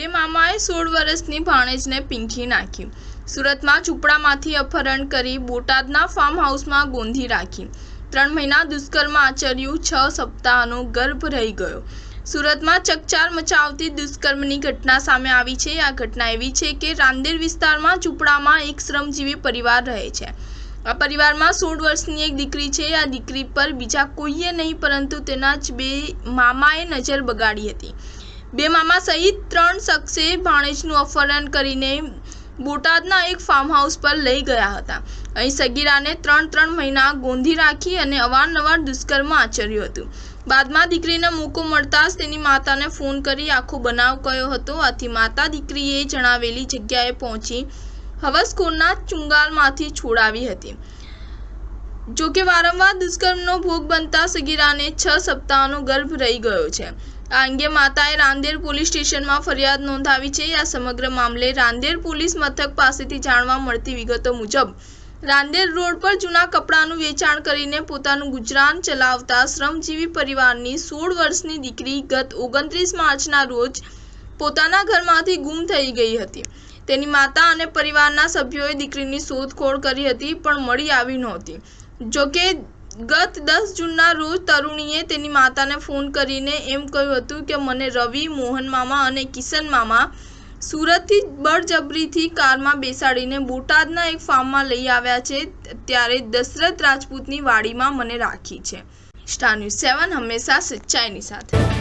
બે મામાએ 16 વર્ષની ભાણેજને પીંખી નાખી। સુરતમાં ઝૂંપડામાંથી અપહરણ કરી બોટાદના ફાર્મ હાઉસમાં ગોંધી રાખી। 3 મહિના દુષ્કર્મ આચર્યું, 6 સપ્તાહનો ગર્ભ રહી ગયો। સુરતમાં ચકચાર મચાવતી દુષ્કર્મની ઘટના સામે આવી છે। આ ઘટના એવી છે કે રાંદેર વિસ્તારમાં ઝૂંપડામાં એક શ્રમજીવી પરિવાર રહે છે। આ પરિવારમાં 16 વર્ષની એક દીકરી છે। આ દીકરી પર બીજા કોઈએ નહીં પરંતુ તેના જ 2 મામાએ નજર બગાડી હતી। 2 મામા સહિત 3 શખ્સે ભાણેજનું અપહરણ કરીને બોટાદના એક ફાર્મ હાઉસ પર લઈ ગયા હતા। અહીં સગીરાને 3 મહિના ગોંધી રાખી અને અવારનવાર દુષ્કર્મ આચર્યું હતું। બાદમાં દીકરીને મોકો મળતા જ તેની માતાને ફોન કરી આખો બનાવ કયો હતો। આથી માતા દીકરીએ જણાવેલી જગ્યાએ પહોંચી હવસખોરના ચુંગાલમાંથી છોડાવી હતી। જોકે વારંવાર દુષ્કર્મનો ભોગ બનતા સગીરાને 6 સપ્તાહનો ગર્ભ રહી ગયો છે। આ અંગે માતાએ રાંદેર પોલીસ સ્ટેશનમાં ફરિયાદ નોંધાવી છે। આ સમગ્ર મામલે રાંદેર પોલીસ મથક પાસેથી જાણવા મળતી વિગતો મુજબ રાંદેર રોડ પર જૂના કપડાનું વેચાણ કરીને પોતાનું ગુજરાન ચલાવતા શ્રમજીવી પરિવારની 16 વર્ષની દીકરી ગત 29 માર્ચના રોજ પોતાના ઘરમાંથી ગુમ થઈ ગઈ હતી। તેની માતા અને પરિવારના સભ્યોએ દીકરીની શોધખોળ કરી હતી પણ મળી આવી નહોતી। જોકે ગત 10 જૂનના રોજ તરુણીએ તેની માતાને ફોન કરીને એમ કહ્યું હતું કે મને રવિ, મોહન મામા અને કિશન મામા સુરતથી બળજબરીથી કારમાં બેસાડીને બોટાદના એક ફાર્મમાં લઈ આવ્યા છે, ત્યારે દશરથ રાજપૂતની વાડીમાં મને રાખી છે। સ્ટાર ન્યૂઝ 7 હંમેશા સચ્ચાઈની સાથે।